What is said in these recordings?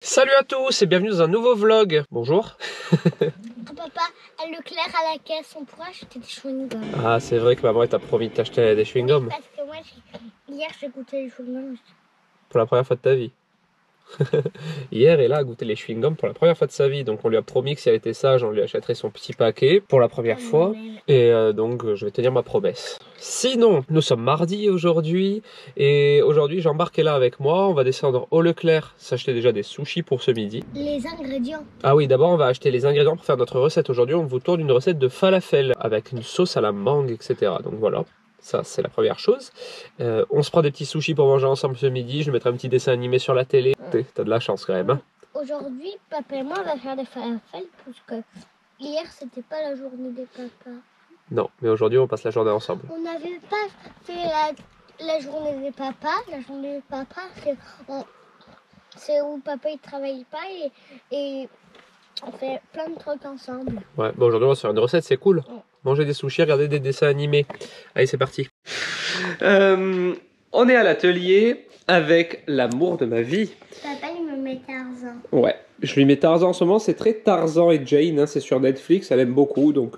Salut à tous et bienvenue dans un nouveau vlog. Bonjour. Papa, à Leclerc à la caisse, on pourra acheter des chewing-gums. Ah, c'est vrai que maman t'a promis de t'acheter des chewing-gums. Oui, parce que moi, hier, j'ai goûté les chewing-gums. Pour la première fois de ta vie. Hier, elle a goûté les chewing-gums pour la première fois de sa vie. Donc on lui a promis que si elle était sage, on lui achèterait son petit paquet pour la première fois. Et donc je vais tenir ma promesse. Sinon, nous sommes mardi aujourd'hui. Et aujourd'hui, Jean-Marc est là avec moi. On va descendre au Leclerc, s'acheter déjà des sushis pour ce midi. Les ingrédients. Ah oui, d'abord on va acheter les ingrédients pour faire notre recette. Aujourd'hui, on vous tourne une recette de falafel avec une sauce à la mangue, etc. Donc voilà. Ça, c'est la première chose. On se prend des petits sushis pour manger ensemble ce midi. Je mettrai un petit dessin animé sur la télé. T'as de la chance quand même. Hein. Aujourd'hui, papa et moi, on va faire des falafels parce que hier, c'était pas la journée des papas. Non, mais aujourd'hui, on passe la journée ensemble. On n'avait pas fait la journée des papas. La journée des papas, c'est où papa il travaille pas et on fait plein de trucs ensemble. Ouais, bon, aujourd'hui, on va se faire une recette, c'est cool. Manger des sushis, regarder des dessins animés. Allez, c'est parti. On est à l'atelier avec l'amour de ma vie. Papa, il me met Tarzan. Ouais, je lui mets Tarzan en ce moment, c'est très Tarzan et Jane, hein, c'est sur Netflix, elle aime beaucoup, donc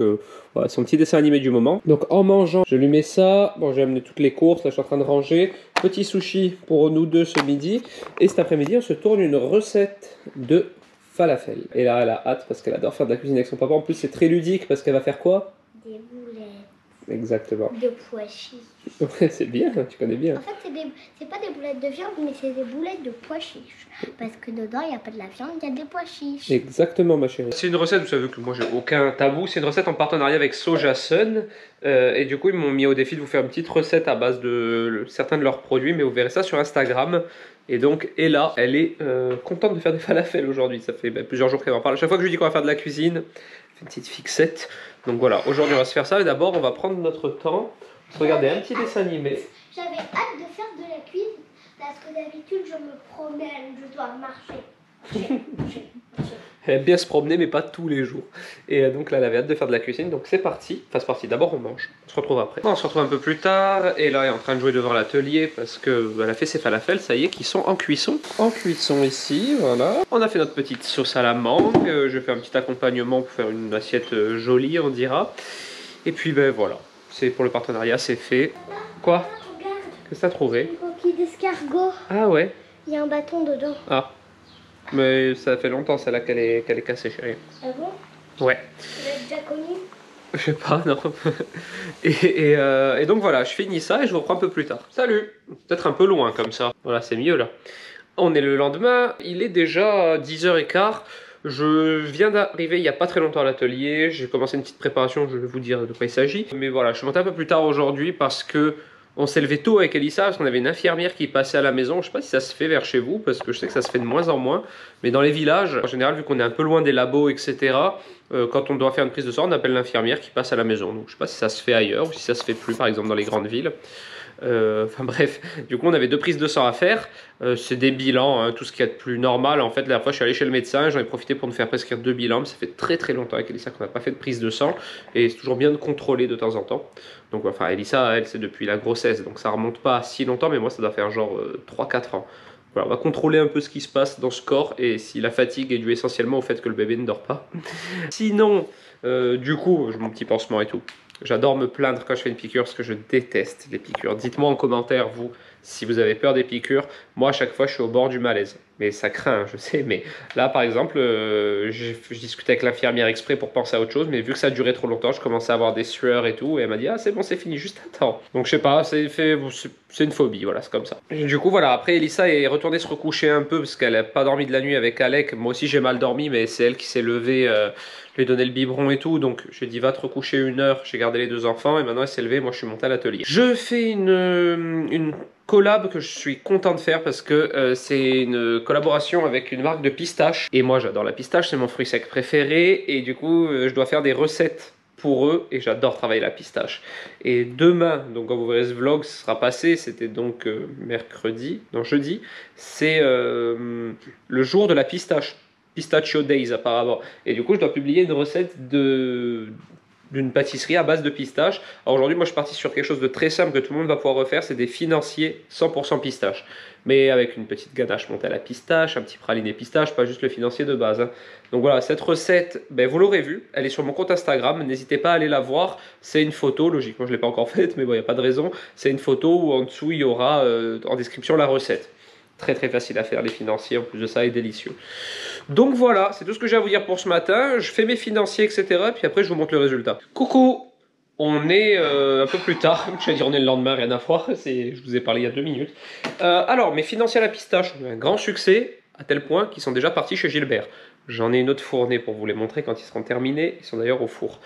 voilà, son petit dessin animé du moment. Donc en mangeant, je lui mets ça, bon j'ai amené toutes les courses, là je suis en train de ranger, petit sushi pour nous deux ce midi, et cet après-midi on se tourne une recette de falafel. Et là elle a hâte parce qu'elle adore faire de la cuisine avec son papa, en plus c'est très ludique parce qu'elle va faire quoi? Des boulettes. Exactement. De pois chiches. Ouais, c'est bien, tu connais bien. En fait, c'est pas des boulettes de viande, mais c'est des boulettes de pois chiches. Parce que dedans, il n'y a pas de la viande, il y a des pois chiches. Exactement, ma chérie. C'est une recette, vous savez que moi j'ai aucun tabou, c'est une recette en partenariat avec Soja Sun. Et du coup, ils m'ont mis au défi de vous faire une petite recette à base de certains de leurs produits, mais vous verrez ça sur Instagram. Et donc, Ella, elle est contente de faire des falafels aujourd'hui. Ça fait plusieurs jours qu'elle m'en parle. À chaque fois que je lui dis qu'on va faire de la cuisine, elle fait une petite fixette. Donc voilà, aujourd'hui on va se faire ça. Et d'abord, on va prendre notre temps, se regarder un petit dessin animé. J'avais hâte de faire de la cuisine, parce que d'habitude, je me promène, je dois marcher. Elle aime bien se promener, mais pas tous les jours. Et donc là, elle avait hâte de faire de la cuisine, donc c'est parti. Enfin, c'est parti. D'abord, on mange. On se retrouve après. On se retrouve un peu plus tard. Et là, elle est en train de jouer devant l'atelier parce qu'elle a fait ses falafels, ça y est, qui sont en cuisson. En cuisson ici, voilà. On a fait notre petite sauce à la mangue. Je fais un petit accompagnement pour faire une assiette jolie, on dira. Et puis, ben voilà. C'est pour le partenariat, c'est fait. Quoi? Regarde. Qu'est-ce que t'as trouvé? Une coquille d'escargot. Ah ouais. Il y a un bâton dedans. Ah. Mais ça fait longtemps celle-là qu'elle est cassée, chérie. Ah bon? Ouais. Tu l'as déjà connue? Je sais pas, non. Et donc voilà, je finis ça et je vous reprends un peu plus tard. Salut! Peut-être un peu loin comme ça. Voilà, c'est mieux là. On est le lendemain, il est déjà 10h15. Je viens d'arriver il n'y a pas très longtemps à l'atelier. J'ai commencé une petite préparation, je vais vous dire de quoi il s'agit. Mais voilà, je suis monté un peu plus tard aujourd'hui parce que on s'est levé tôt avec Elissa parce qu'on avait une infirmière qui passait à la maison. Je sais pas si ça se fait vers chez vous parce que je sais que ça se fait de moins en moins. Mais dans les villages, en général, vu qu'on est un peu loin des labos, etc., quand on doit faire une prise de sang, on appelle l'infirmière qui passe à la maison. Donc je sais pas si ça se fait ailleurs ou si ça se fait plus, par exemple dans les grandes villes. Enfin bref, du coup on avait 2 prises de sang à faire. C'est des bilans, hein, tout ce qu'il y a de plus normal. En fait, la dernière fois je suis allé chez le médecin, j'en ai profité pour me faire prescrire 2 bilans. Mais ça fait très très longtemps avec Elissa qu'on n'a pas fait de prise de sang. Et c'est toujours bien de contrôler de temps en temps. Donc enfin Elissa, elle c'est depuis la grossesse, donc ça remonte pas si longtemps, mais moi ça doit faire genre 3-4 ans. Voilà, on va contrôler un peu ce qui se passe dans ce corps et si la fatigue est due essentiellement au fait que le bébé ne dort pas. Sinon, du coup, mon petit pansement et tout. J'adore me plaindre quand je fais une piqûre parce que je déteste les piqûres. Dites-moi en commentaire, vous, si vous avez peur des piqûres. Moi, à chaque fois, je suis au bord du malaise. Mais ça craint, je sais. Mais là, par exemple, je discutais avec l'infirmière exprès pour penser à autre chose. Mais vu que ça durait trop longtemps, je commençais à avoir des sueurs et tout. Et elle m'a dit, ah, c'est bon, c'est fini, juste attends. Donc, je sais pas, c'est une phobie, voilà, c'est comme ça. Et du coup, voilà, après, Elissa est retournée se recoucher un peu parce qu'elle n'a pas dormi de la nuit avec Alec. Moi aussi, j'ai mal dormi, mais c'est elle qui s'est levée. Je lui ai donné le biberon et tout, donc j'ai dit va te recoucher 1 heure, j'ai gardé les 2 enfants et maintenant elle s'est levée, moi je suis monté à l'atelier. Je fais une collab que je suis content de faire parce que c'est une collaboration avec une marque de pistache et moi j'adore la pistache, c'est mon fruit sec préféré et du coup je dois faire des recettes pour eux et j'adore travailler la pistache. Et demain, donc quand vous verrez ce vlog, ce sera passé, c'était donc jeudi, c'est le jour de la pistache. Pistachio Days apparemment. Et du coup, je dois publier une recette de d'une pâtisserie à base de pistache. Alors aujourd'hui, moi je suis parti sur quelque chose de très simple que tout le monde va pouvoir refaire, c'est des financiers 100% pistache. Mais avec une petite ganache montée à la pistache, un petit praliné pistache, pas juste le financier de base. Hein. Donc voilà, cette recette, ben, vous l'aurez vue, elle est sur mon compte Instagram, n'hésitez pas à aller la voir. C'est une photo, logiquement je ne l'ai pas encore faite, mais bon, il n'y a pas de raison. C'est une photo où en dessous il y aura en description la recette. Très très facile à faire les financiers, en plus de ça, et délicieux. Donc voilà, c'est tout ce que j'ai à vous dire pour ce matin. Je fais mes financiers, etc. Puis après je vous montre le résultat. Coucou! On est un peu plus tard, je vais dire on est le lendemain, rien à voir, je vous ai parlé il y a 2 minutes. Alors, mes financiers à la pistache ont eu un grand succès, à tel point qu'ils sont déjà partis chez Gilbert. J'en ai une autre fournée pour vous les montrer quand ils seront terminés, ils sont d'ailleurs au four.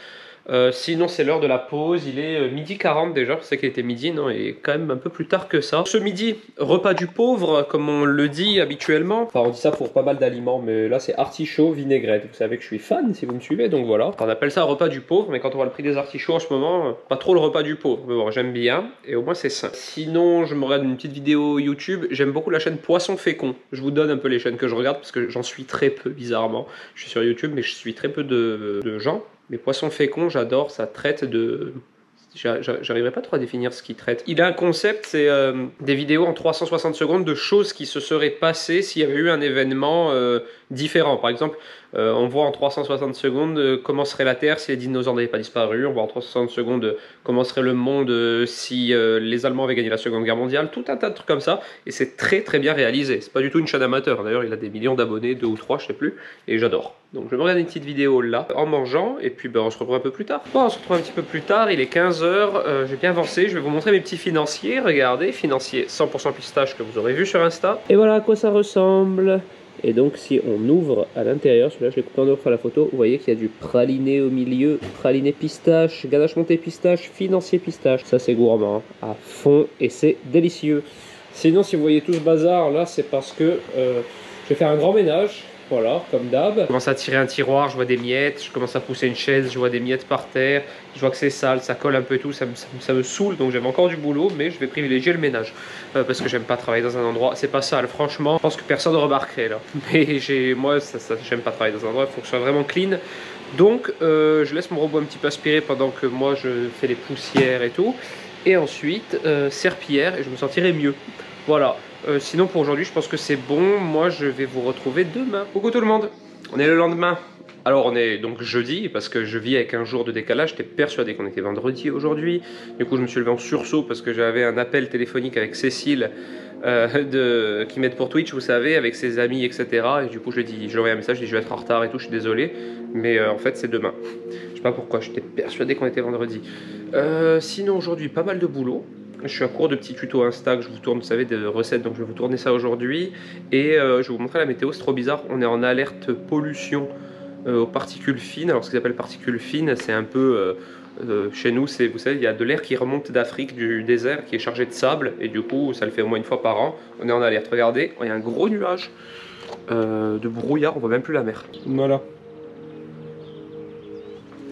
Sinon c'est l'heure de la pause, il est midi 40 déjà, je sais qu'il était midi, non, il est quand même un peu plus tard que ça. Ce midi, repas du pauvre, comme on le dit habituellement. Enfin on dit ça pour pas mal d'aliments, mais là c'est artichaut vinaigrette. Vous savez que je suis fan si vous me suivez, donc voilà. On appelle ça repas du pauvre, mais quand on voit le prix des artichauts en ce moment, pas trop le repas du pauvre. Mais bon, j'aime bien, et au moins c'est sain. Sinon je me regarde une petite vidéo YouTube, j'aime beaucoup la chaîne Poisson Fécond. Je vous donne un peu les chaînes que je regarde, parce que j'en suis très peu, bizarrement. Je suis sur YouTube, mais je suis très peu de gens. Mais Poisson Fécond, j'adore, ça traite de... J'arriverai pas trop à définir ce qu'il traite. Il a un concept, c'est des vidéos en 360 secondes de choses qui se seraient passées s'il y avait eu un événement différent. Par exemple, on voit en 360 secondes comment serait la Terre si les dinosaures n'avaient pas disparu. On voit en 360 secondes comment serait le monde si les Allemands avaient gagné la Seconde Guerre mondiale. Tout un tas de trucs comme ça. Et c'est très très bien réalisé. C'est pas du tout une chaîne amateur. D'ailleurs, il a des millions d'abonnés, 2 ou 3, je sais plus. Et j'adore. Donc je me regarde une petite vidéo là, en mangeant. Et puis ben, on se retrouve un peu plus tard. Bon, on se retrouve un petit peu plus tard. Il est 15 h. J'ai bien avancé. Je vais vous montrer mes petits financiers. Regardez, financier 100% pistache que vous aurez vu sur Insta. Et voilà à quoi ça ressemble. Et donc si on ouvre à l'intérieur, celui-là je l'ai coupé en deux pour la photo, vous voyez qu'il y a du praliné au milieu, praliné pistache, ganache montée pistache, financier pistache. Ça c'est gourmand, hein, à fond, et c'est délicieux. Sinon si vous voyez tout ce bazar là, c'est parce que je vais faire un grand ménage. Voilà, comme d'hab. Je commence à tirer un tiroir, je vois des miettes, je commence à pousser une chaise, je vois des miettes par terre, je vois que c'est sale, ça colle un peu tout, ça me saoule, donc j'aime encore du boulot, mais je vais privilégier le ménage. Parce que j'aime pas travailler dans un endroit, c'est pas sale, franchement, je pense que personne ne remarquerait là. Mais moi, j'aime pas travailler dans un endroit, il faut que ce soit vraiment clean. Donc, je laisse mon robot un petit peu aspirer pendant que moi je fais les poussières et tout. Et ensuite, serpillière, et je me sentirai mieux. Voilà. Sinon pour aujourd'hui je pense que c'est bon, moi je vais vous retrouver demain. Coucou tout le monde, on est le lendemain. Alors on est donc jeudi parce que je vis avec un jour de décalage, j'étais persuadé qu'on était vendredi aujourd'hui. Du coup je me suis levé en sursaut parce que j'avais un appel téléphonique avec Cécile qui m'aide pour Twitch, vous savez, avec ses amis etc. Et du coup je lui ai envoyé un message, je lui ai dit je vais être en retard et tout, je suis désolé. Mais en fait c'est demain. Je sais pas pourquoi, j'étais persuadé qu'on était vendredi. Sinon aujourd'hui pas mal de boulot. Je suis à court de petits tutos Insta que je vous tourne, vous savez, de recettes, donc je vais vous tourner ça aujourd'hui. Et je vais vous montrer la météo, c'est trop bizarre, on est en alerte pollution aux particules fines. Alors ce qu'ils appellent particules fines, c'est un peu, chez nous, vous savez, il y a de l'air qui remonte d'Afrique, du désert, qui est chargé de sable, et du coup, ça le fait au moins une fois par an. On est en alerte, regardez, il y a un gros nuage de brouillard, on voit même plus la mer. Voilà.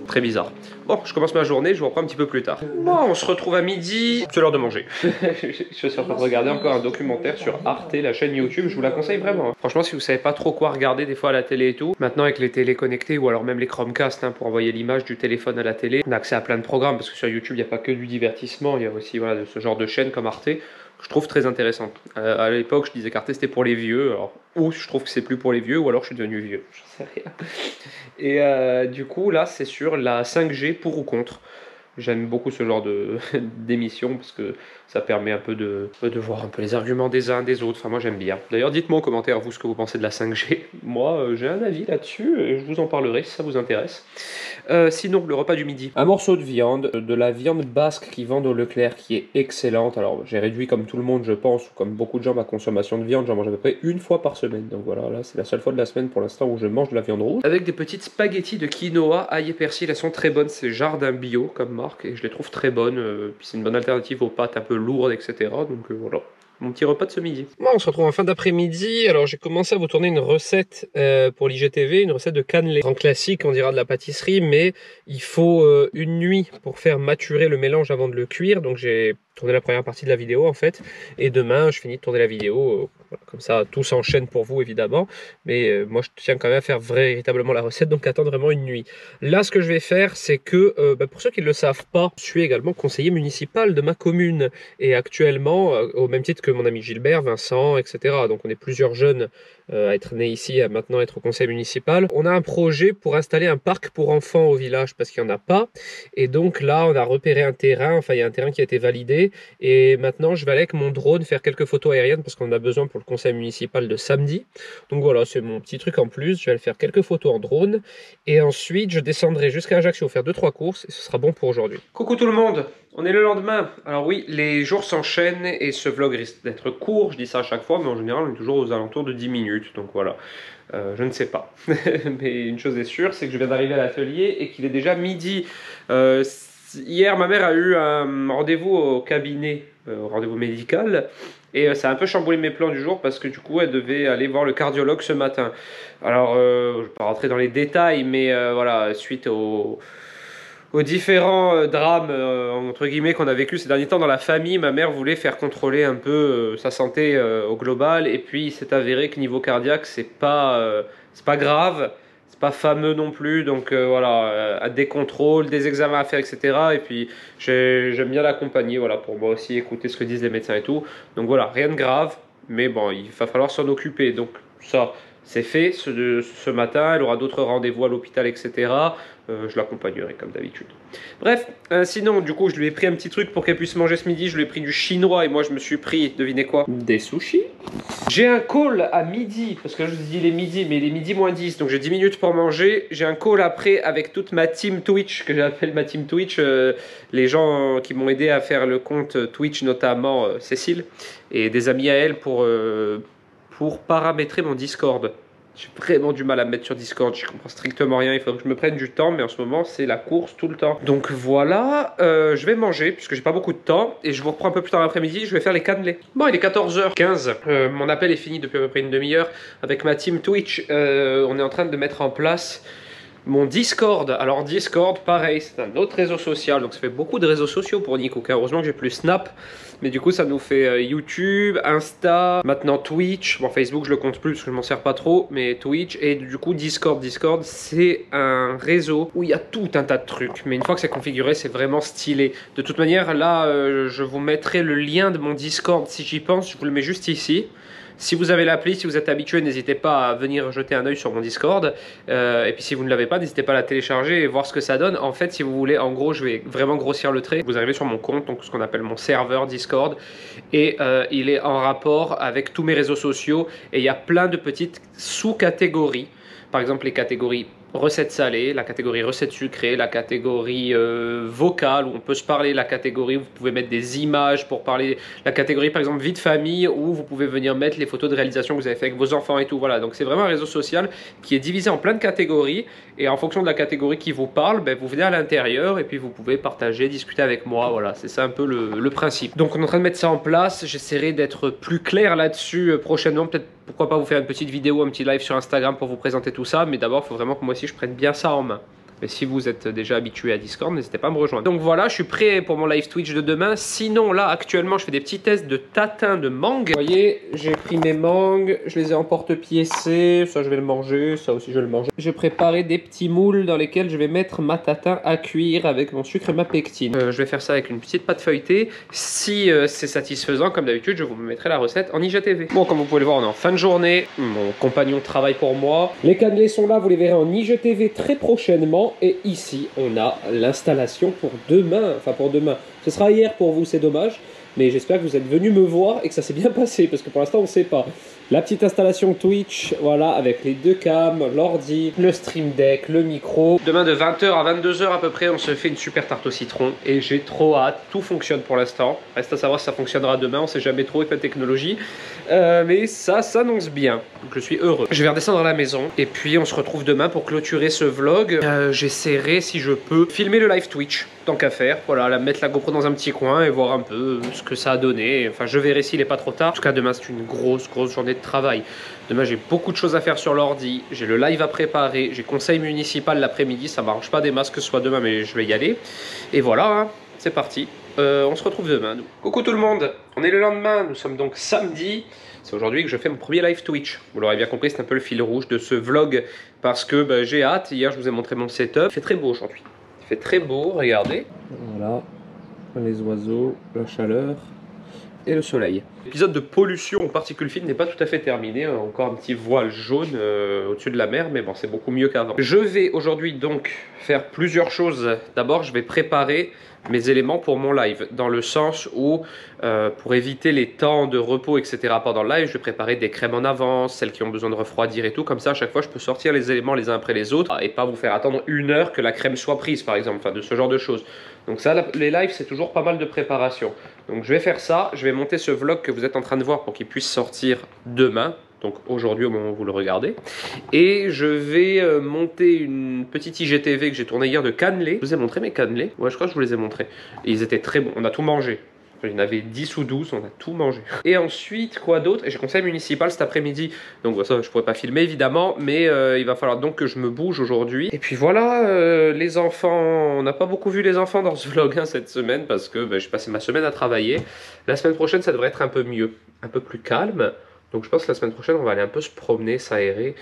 Très bizarre. Bon, je commence ma journée, je vous reprends un petit peu plus tard. Bon, on se retrouve à midi, c'est l'heure de manger. Je suis en train de regarder encore un documentaire sur Arte, la chaîne YouTube, je vous la conseille vraiment. Hein. Franchement, si vous savez pas trop quoi regarder des fois à la télé et tout, maintenant avec les télés connectées ou alors même les Chromecast hein, pour envoyer l'image du téléphone à la télé, on a accès à plein de programmes parce que sur YouTube, il n'y a pas que du divertissement, il y a aussi voilà, ce genre de chaînes comme Arte. Je trouve très intéressant. À l'époque, je disais qu'Arte c'était pour les vieux, alors ou je trouve que c'est plus pour les vieux, ou alors je suis devenu vieux, je sais rien. Et du coup, là, c'est sur la 5G pour ou contre. J'aime beaucoup ce genre d'émission parce que ça permet un peu de voir un peu les arguments des uns des autres. Enfin, moi j'aime bien. D'ailleurs, dites-moi en commentaire vous ce que vous pensez de la 5G. Moi, j'ai un avis là-dessus et je vous en parlerai si ça vous intéresse. Sinon, le repas du midi. Un morceau de viande, de la viande basque qui vendent au Leclerc qui est excellente. Alors, j'ai réduit comme tout le monde, je pense, ou comme beaucoup de gens, ma consommation de viande. J'en mange à peu près une fois par semaine. Donc voilà, là, c'est la seule fois de la semaine pour l'instant où je mange de la viande rouge. Avec des petites spaghettis de quinoa, ail et persil. Elles sont très bonnes. C'est Jardin Bio comme marque et je les trouve très bonnes. Puis c'est une bonne alternative aux pâtes un peu lourdes, etc. Donc voilà. Mon petit repas de ce midi. Bon, on se retrouve en fin d'après-midi. Alors j'ai commencé à vous tourner une recette pour l'IGTV, une recette de cannelé. Grand classique, on dira de la pâtisserie, mais il faut une nuit pour faire maturer le mélange avant de le cuire. Donc j'ai tourner la première partie de la vidéo en fait, et demain je finis de tourner la vidéo, voilà, comme ça tout s'enchaîne pour vous évidemment, mais moi je tiens quand même à faire véritablement la recette, donc attendre vraiment une nuit. Là ce que je vais faire c'est que, pour ceux qui ne le savent pas, je suis également conseiller municipal de ma commune, et actuellement, au même titre que mon ami Gilbert, Vincent, etc., donc on est plusieurs jeunes à être nés ici, à maintenant être au conseil municipal, on a un projet pour installer un parc pour enfants au village, parce qu'il n'y en a pas, et donc là on a repéré un terrain, enfin il y a un terrain qui a été validé, et maintenant je vais aller avec mon drone faire quelques photos aériennes parce qu'on en a besoin pour le conseil municipal de samedi. Donc voilà, c'est mon petit truc en plus. Je vais aller faire quelques photos en drone. Et ensuite je descendrai jusqu'à Ajaccio faire 2-3 courses et ce sera bon pour aujourd'hui. Coucou tout le monde, on est le lendemain. Alors oui, les jours s'enchaînent et ce vlog risque d'être court. Je dis ça à chaque fois, mais en général on est toujours aux alentours de 10 minutes. Donc voilà. Je ne sais pas. Mais une chose est sûre, c'est que je viens d'arriver à l'atelier et qu'il est déjà midi. Hier, ma mère a eu un rendez-vous au cabinet, rendez-vous médical, et ça a un peu chamboulé mes plans du jour parce que du coup, elle devait aller voir le cardiologue ce matin. Alors, je ne vais pas rentrer dans les détails, mais voilà, suite aux différents drames, entre guillemets, qu'on a vécu ces derniers temps dans la famille, ma mère voulait faire contrôler un peu sa santé au global, et puis il s'est avéré que niveau cardiaque, c'est pas grave. Pas fameux non plus, donc voilà, des contrôles, des examens à faire, etc. Et puis j'aime bien l'accompagner, voilà, pour moi aussi écouter ce que disent les médecins et tout. Donc voilà, rien de grave, mais bon, il va falloir s'en occuper. Donc ça, c'est fait ce matin, elle aura d'autres rendez-vous à l'hôpital, etc. Je l'accompagnerai comme d'habitude. Bref, sinon, du coup, je lui ai pris un petit truc pour qu'elle puisse manger ce midi. Je lui ai pris du chinois et moi, je me suis pris, devinez quoi? Des sushis. J'ai un call à midi, parce que je vous dis les midis, mais il est midi moins 10, donc j'ai 10 minutes pour manger. J'ai un call après avec toute ma team Twitch, que j'appelle ma team Twitch, les gens qui m'ont aidé à faire le compte Twitch, notamment Cécile, et des amis à elle pour paramétrer mon Discord. J'ai vraiment du mal à me mettre sur Discord, je comprends strictement rien, il faut que je me prenne du temps, mais en ce moment c'est la course tout le temps. Donc voilà, je vais manger puisque j'ai pas beaucoup de temps et je vous reprends un peu plus tard l'après-midi, je vais faire les cannelés. Bon, il est 14h15, mon appel est fini depuis à peu près une demi-heure avec ma team Twitch. On est en train de mettre en place mon Discord. Alors Discord, pareil, c'est un autre réseau social, donc ça fait beaucoup de réseaux sociaux pour Nico. Heureusement que j'ai plus Snap, mais du coup ça nous fait YouTube, Insta, maintenant Twitch. Bon, Facebook je le compte plus parce que je m'en sers pas trop, mais Twitch et du coup Discord. Discord c'est un réseau où il y a tout un tas de trucs, mais une fois que c'est configuré c'est vraiment stylé. De toute manière là je vous mettrai le lien de mon Discord si j'y pense, je vous le mets juste ici. Si vous avez l'appli, si vous êtes habitué, n'hésitez pas à venir jeter un œil sur mon Discord. Et puis si vous ne l'avez pas, n'hésitez pas à la télécharger et voir ce que ça donne. En fait, si vous voulez, en gros, je vais vraiment grossir le trait. Vous arrivez sur mon compte, donc ce qu'on appelle mon serveur Discord. Et il est en rapport avec tous mes réseaux sociaux. Et il y a plein de petites sous-catégories. Par exemple, les catégories recettes salées, la catégorie recettes sucrées, la catégorie vocale où on peut se parler, la catégorie où vous pouvez mettre des images pour parler, la catégorie par exemple vie de famille où vous pouvez venir mettre les photos de réalisation que vous avez fait avec vos enfants et tout. Voilà, donc c'est vraiment un réseau social qui est divisé en plein de catégories et en fonction de la catégorie qui vous parle, ben, vous venez à l'intérieur et puis vous pouvez partager, discuter avec moi. Voilà, c'est ça un peu le principe. Donc on est en train de mettre ça en place, j'essaierai d'être plus clair là-dessus prochainement, peut-être pourquoi pas vous faire une petite vidéo, un petit live sur Instagram pour vous présenter tout ça, mais d'abord il faut vraiment que moi aussi je prenne bien ça en main. Mais si vous êtes déjà habitué à Discord, n'hésitez pas à me rejoindre. Donc voilà, je suis prêt pour mon live Twitch de demain. Sinon, là, actuellement, je fais des petits tests de tatin de mangue. Vous voyez, j'ai pris mes mangues, je les ai en porte-piécé. Ça, je vais le manger. Ça aussi, je vais le manger. J'ai préparé des petits moules dans lesquels je vais mettre ma tatin à cuire avec mon sucre et ma pectine. Je vais faire ça avec une petite pâte feuilletée. Si c'est satisfaisant, comme d'habitude, je vous mettrai la recette en IGTV. Bon, comme vous pouvez le voir, on est en fin de journée. Mon compagnon travaille pour moi. Les cannelés sont là, vous les verrez en IGTV très prochainement. Et ici, on a l'installation pour demain. Enfin, pour demain. Ce sera hier pour vous, c'est dommage. Mais j'espère que vous êtes venus me voir et que ça s'est bien passé. Parce que pour l'instant, on ne sait pas. La petite installation Twitch, voilà, avec les deux cams, l'ordi, le stream deck, le micro. Demain de 20h à 22h à peu près, on se fait une super tarte au citron. Et j'ai trop hâte. Tout fonctionne pour l'instant. Reste à savoir si ça fonctionnera demain. On ne sait jamais trop avec la technologie. Mais ça s'annonce bien. Donc je suis heureux. Je vais redescendre à la maison. Et puis on se retrouve demain pour clôturer ce vlog. J'essaierai, si je peux, filmer le live Twitch. Tant qu'à faire. Voilà, mettre la GoPro dans un petit coin et voir un peu ce que ça a donné. Enfin, je verrai s'il n'est pas trop tard. En tout cas, demain, c'est une grosse journée de travail. Demain, j'ai beaucoup de choses à faire sur l'ordi. J'ai le live à préparer. J'ai conseil municipal l'après-midi. Ça ne m'arrange pas des masses que ce soit demain, mais je vais y aller. Et voilà, hein, c'est parti. on se retrouve demain, nous. Coucou tout le monde, on est le lendemain, nous sommes donc samedi. C'est aujourd'hui que je fais mon premier live Twitch. Vous l'aurez bien compris, c'est un peu le fil rouge de ce vlog parce que j'ai hâte. Hier, je vous ai montré mon setup. Il fait très beau aujourd'hui. Il fait très beau, regardez. Voilà, les oiseaux, la chaleur et le soleil. L'épisode de pollution aux particules fines n'est pas tout à fait terminé. Encore un petit voile jaune au-dessus de la mer, mais bon, c'est beaucoup mieux qu'avant. Je vais aujourd'hui donc faire plusieurs choses. D'abord, je vais préparer mes éléments pour mon live, dans le sens où pour éviter les temps de repos etc. pendant le live, je vais préparer des crèmes en avance, celles qui ont besoin de refroidir et tout, comme ça à chaque fois je peux sortir les éléments les uns après les autres et pas vous faire attendre 1 heure que la crème soit prise par exemple, enfin de ce genre de choses. Donc ça, les lives c'est toujours pas mal de préparation. Donc je vais faire ça, je vais monter ce vlog que vous êtes en train de voir pour qu'il puisse sortir demain. Donc aujourd'hui au moment où vous le regardez. Et je vais monter une petite IGTV que j'ai tournée hier de cannelés. Je vous ai montré mes cannelés? Ouais, je crois que je vous les ai montrés. Et ils étaient très bons, on a tout mangé. Il y en avait 10 ou 12, on a tout mangé. Et ensuite, quoi d'autre? J'ai conseil municipal cet après-midi. Donc ça, je pourrais pas filmer évidemment, mais il va falloir donc que je me bouge aujourd'hui. Et puis voilà, les enfants, on n'a pas beaucoup vu les enfants dans ce vlog cette semaine parce que j'ai passé ma semaine à travailler. La semaine prochaine, ça devrait être un peu mieux, un peu plus calme. Donc je pense que la semaine prochaine, on va aller un peu se promener, s'aérer.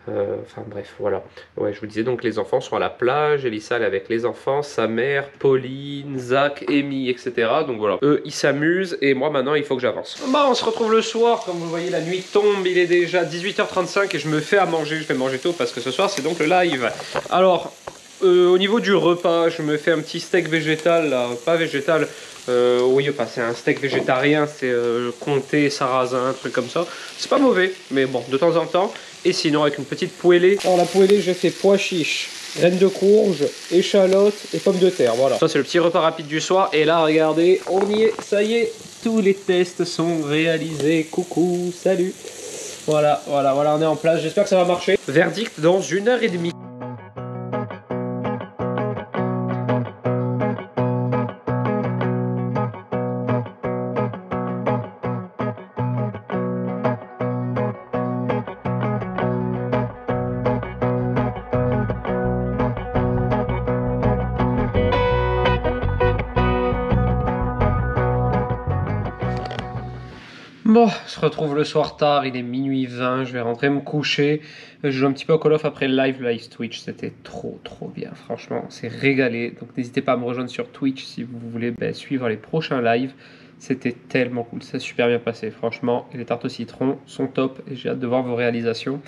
Enfin bref, voilà. Ouais, je vous disais donc les enfants sont à la plage, Elissa elle est avec les enfants, sa mère, Pauline, Zach, Amy, etc. Donc voilà, eux ils s'amusent et moi maintenant il faut que j'avance. Bon, on se retrouve le soir, comme vous voyez la nuit tombe, il est déjà 18h35 et je me fais à manger, je vais manger tôt parce que ce soir c'est donc le live. Alors, au niveau du repas, je me fais un petit steak végétal, là, pas végétal, oui, enfin c'est un steak végétarien, c'est comté, sarrasin, un truc comme ça. C'est pas mauvais, mais bon, de temps en temps. Et sinon avec une petite poêlée. Alors la poêlée, j'ai fait pois chiches, graines de courge, échalotes et pommes de terre, voilà. Ça c'est le petit repas rapide du soir. Et là, regardez, on y est, ça y est, tous les tests sont réalisés. Coucou, salut. Voilà, on est en place, j'espère que ça va marcher. Verdict dans 1h30. Bon, on se retrouve le soir tard, il est minuit 20, je vais rentrer me coucher. Je joue un petit peu au Call of après le live Twitch, c'était trop bien, franchement, c'est régalé. Donc n'hésitez pas à me rejoindre sur Twitch si vous voulez suivre les prochains lives. C'était tellement cool, ça a super bien passé, franchement. Et les tartes au citron sont top et j'ai hâte de voir vos réalisations.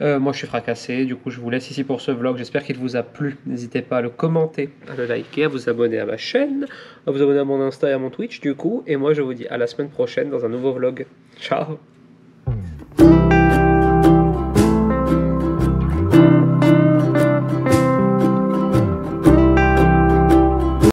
Moi je suis fracassé, du coup je vous laisse ici pour ce vlog. J'espère qu'il vous a plu. N'hésitez pas à le commenter, à le liker, à vous abonner à ma chaîne, à vous abonner à mon Insta et à mon Twitch du coup. Et moi je vous dis à la semaine prochaine dans un nouveau vlog. Ciao!